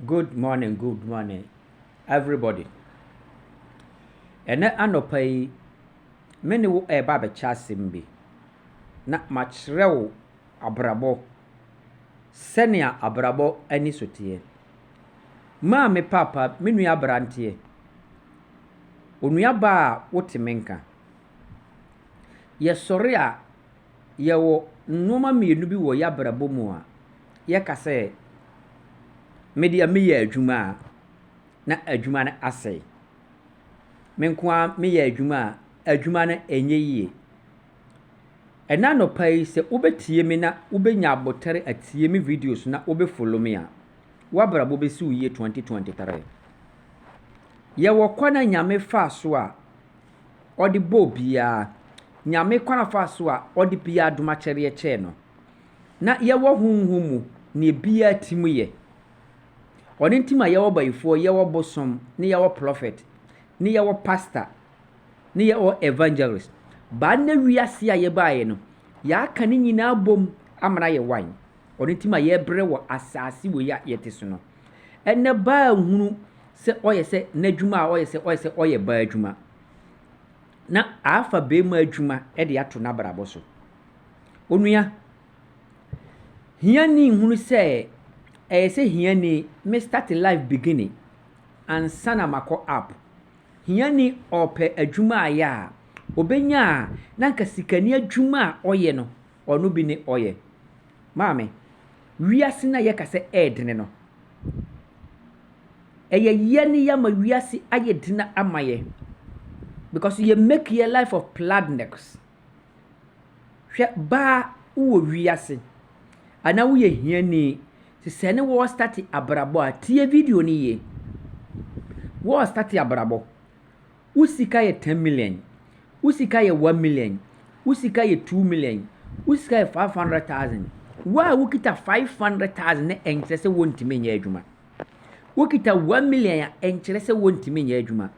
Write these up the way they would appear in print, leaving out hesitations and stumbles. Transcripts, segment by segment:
Good morning, everybody. Ene anɔpa yi, me ne wo ɛreba abɛkyɛ asɛm bi. Na makyerɛ wo abrabɔ sɛnea abrabɔ ani so teɛ. Maame papa, me nua aberanteɛ. Onua ba a wote me nka. Yɛsɔre a yɛwɔ nneɛma mmienu bi wɔ yɛabrabɔ mu a yɛka sɛ mede a meyɛ adwuma a na adwuma no asɛe. Me nko ara meyɛ adwuma a adwuma no ɛnyɛ yie. Ɛna anɔpa yi sɛ wobɛtie me na wobɛnya abotire atie me videos na wobɛfollow me a w'abrabɔ bɛsi wo yie 2023. Yɛwɔ kwan a Nyame faa so a ɔde bɔɔ biara. Nyame kwan a faa so a ɔde biara dom akyɛdeɛ kyɛɛ no. Na yɛwɔ honhom mu na biara ti mu yɛ. Ɔno nti ma yɛwɔ bayifoɔ, yɛwɔ bosom, ne yɛwɔ prophet, ne yɛwɔ pastor, ne yɛwɔ evangelist. Baa na wiase a yɛbaeɛ no, yɛaka ne nyinaa bom amana yɛ wan. Ɔno nti ma yɛbrɛ wɔ asase wɔ a yɛte so no. Ɛnɛ baa hunu sɛ ɔyɛ sɛ n'adwuma a ɔyɛ sɛ ɔyɛ baa adwuma. Na afa bɛrima adwuma de ato n'abrabɔ so. Onua, hiani hunu sɛ ɛyɛ sɛ hiani me start life beginning ansa na makɔ app. Hiani ɔpɛ adwuma ayɛ a obɛnya a na nka sikani adwuma a ɔyɛ no ɔno bi ne ɔyɛ. Maame, wiase na yɛka sɛ ɛɛdene no. Ɛyɛ yɛ ne yɛma wiase ayɛ dena ama yɛ. Because you make your life of gladness. Hwɛ baa wɔ wiase ana woyɛ hiani sɛ ne wɔ start abrabɔ a tie video ni yie. Wɔ start abrabɔ. Wo sika yɛ 10 million. Wo sika yɛ 1 million. Wo sika yɛ 2 million. Wo sika yɛ 500,000. Wo a wo kita 500,000 ne ɛnkyerɛ sɛ wontumi nyɛ adwuma. Wo kita 1 million a ɛnkyerɛ sɛ wontumi nyɛ adwuma.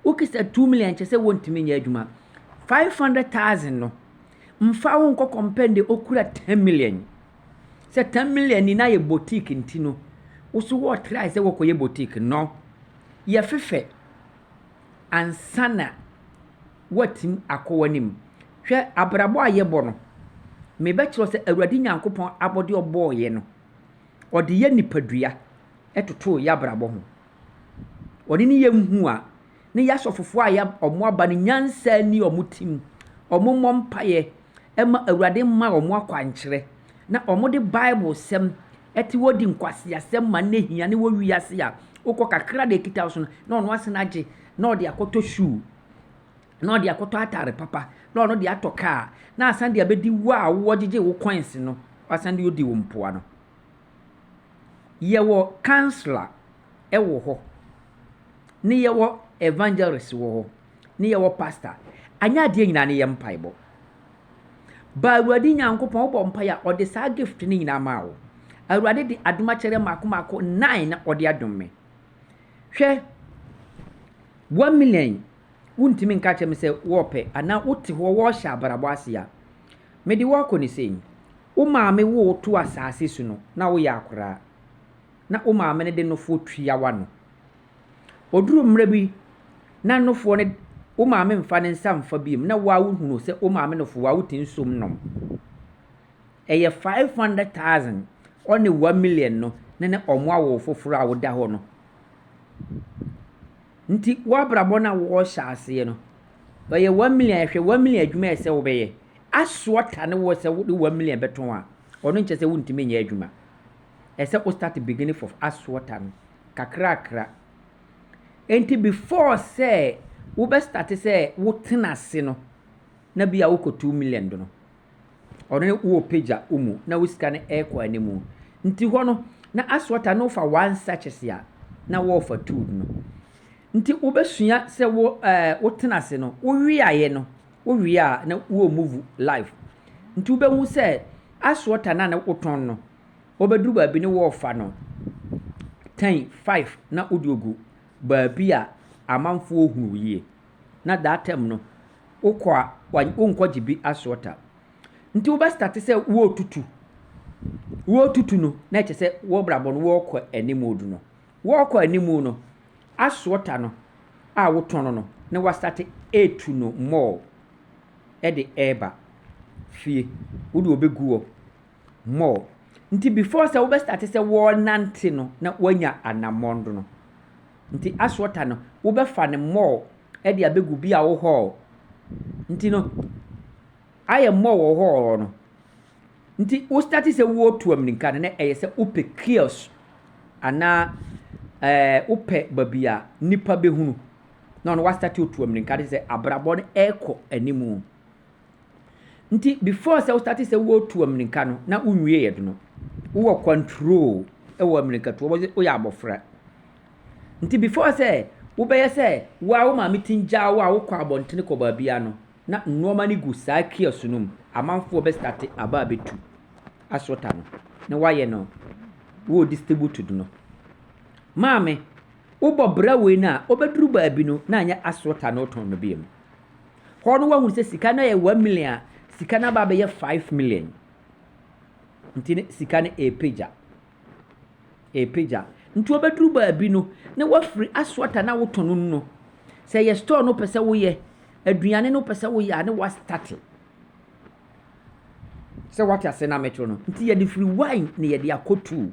Wo kita 2 million ɛnkyerɛ sɛ wontumi nyɛ adwuma. 500,000 no mfa wo nkɔ compare okura 10 million. Sɛ 10 million ni na yɛ boutique nti no. Wo so wo try sɛ wo kɔyɛ boutique no. Yɛ fefɛ ansana watim akɔwanim. Hwɛ abrabɔ a yɛbɔ no. Me bɛkyerɛ sɛ Awurade Nyankopɔn abɔde ɔbɔɔyɛ no. Ɔde yɛ nipadua ɛtoto yɛ abrabɔ ho. Ɔde ne yɛ nhu a ne yɛ asɔfofoɔ a yɛ ɔmo aba no nyansa ni ɔmo tim. Ɔmo mmɔ mpaeɛ ɛma Awurade mma ɔmo akwankyerɛ. Na ɔmo de Bible sɛm ɛte wodi nkwasi asɛm ma ne hia ne wo wiase a wokɔ kakra de kita so no na ɔno ase na agye na ɔde akɔtɔ shoe na ɔde akɔtɔ atare papa na ɔno de atɔ car na asan de abedi wo a wo gyegye wo coins no asan de odi wo mpoa no. Yɛwɔ counselor ɛwɔ hɔ. Ne yɛwɔ evangelist wɔ hɔ. Ne yɛwɔ pastor. Anya adeɛ nyinaa ne yɛ mpaebɔ. Ba Awurade Nyankopɔn wobɔ mpaeɛ a ɔde saa gift ne nyinaa maa wo. Awurade de adom akyerɛ maako 9 na ɔde adom me. Hwɛ 1 million wontimi nka kyerɛ me sɛ wɔpɛ anaa wote hɔ wɔhyɛ abrabɔ ase a mede wɔkɔ ne sɛn. Wo maame wo to asase so no na woyɛ akora. Na wo maame ne de nofo tuawa no. Oduru mmerɛ bi na nofo ne wo maame mfa ne nsa mfa biem na wo a wohunu sɛ wo maame nofo wa wote nsom nom. Ɛyɛ 500,000 ɔne 1 million no ne ɔmo awo foforo a woda hɔ no. Nti wabrabɔ na wo hyɛ aseɛ no. Ɛyɛ 1 million ɛhwɛ 1 million adwuma ɛsɛ wo bɛyɛ. Asoɔta ne wo sɛ wo de 1 million bɛtɔn a ɔno nkyɛ sɛ wontumi nyɛ adwuma. Ɛsɛ wo start beginning for asoɔta no kakra. Enti before sɛ wo bɛ start sɛ wo tena ase no na bi a wo kɔ 2 million do no. Ɔno wo pagya umu na wo sika ne ɛkɔ animu. Nti hɔ no na asoɔta no fa 1 sachets a na wo fa 2 no. Nti wo bɛsua sɛ wo tena ase no wo wiaye no wo wia na wo move life. Nti wo bɛhu sɛ asoɔta na wo tɔn no wo bɛduru baabi ne wo fa no 10 5 na wo diogu baabi a amanfo hunu yie. Na that time no wokɔ a wonkɔ gye bi asoɔta. Nti wo bɛ start sɛ wo tutu no na ɛkyɛ sɛ wo brabɔ no wo kɔ animu du no. wɔkɔ animu no asɔɔta no a wotɔn no na wastate etu no mall ɛde ɛɛba fie wode obɛgu hɔ mall nti before sɛ wobɛstarte sɛ wɔnante no na wanya anammɔndo no nti asɔɔta no wobɛfa ne mall ɛde abɛgu bi a wo hall nti no ayɛ mall wɔ hall no nti wo starte sɛ wotu aminka no na ɛyɛ sɛ wopɛ kiosk anaa wopɛ baabi a nipa bɛhunu na ɔno wastate otu aminka de sɛ abrabɔ no ɛkɔ animu nti before sɛ wo starte sɛ wotu aminka no na wonwie yɛ do no wowɔ control ɛwɔ aminka to woyɛ abɔfra nti before sɛ wobɛyɛ sɛ wo maame tingya wo a wokɔ abɔntene kɔ baabia no na nneɛma no gu saa kiosk no mu amanfoɔ bɛstarte aba abɛtu asɔta no na wayɛ no wo distribute do no maame wobɔ bra wei no a wobɛduru baabi no na anyɛ asɔta no wotɔn no biam hɔ no wahunu sɛ sika no yɛ 1 million a sika no aba bɛyɛ 5 million nti sika no ɛpagya nti wobɛduru baabi no na wafiri asɔta na wotɔn no no sɛ yɛ store no pɛ sɛ woyɛ aduane no pɛ sɛ woyɛ a ne wastarte sɛ wate ase na metro no nti yɛde firi wine ne yɛde akɔtu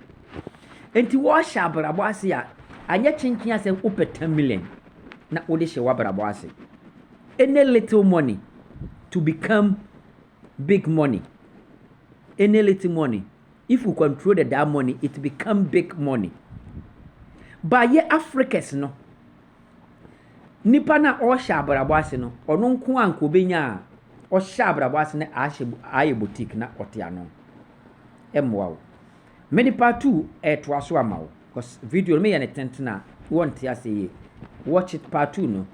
nti wɔhyɛ abrabɔ ase a anyɛ kyenkyen asɛ wopɛ 10 million na wode hyɛ w'abrabɔ ase any little money to become big money any little money if you control that money it become big money ba yɛ Africans no nipa na ɔhyɛ abrabɔ ase no ɔno nko anko benya a ɔhyɛ abrabɔ ase na ayɛ boutique na ɔte ano ɛmmoa wo me nipa 2 ɛtoa so ama wo because video no me yɛ ne tentena wonte ase ye watch it part 2 no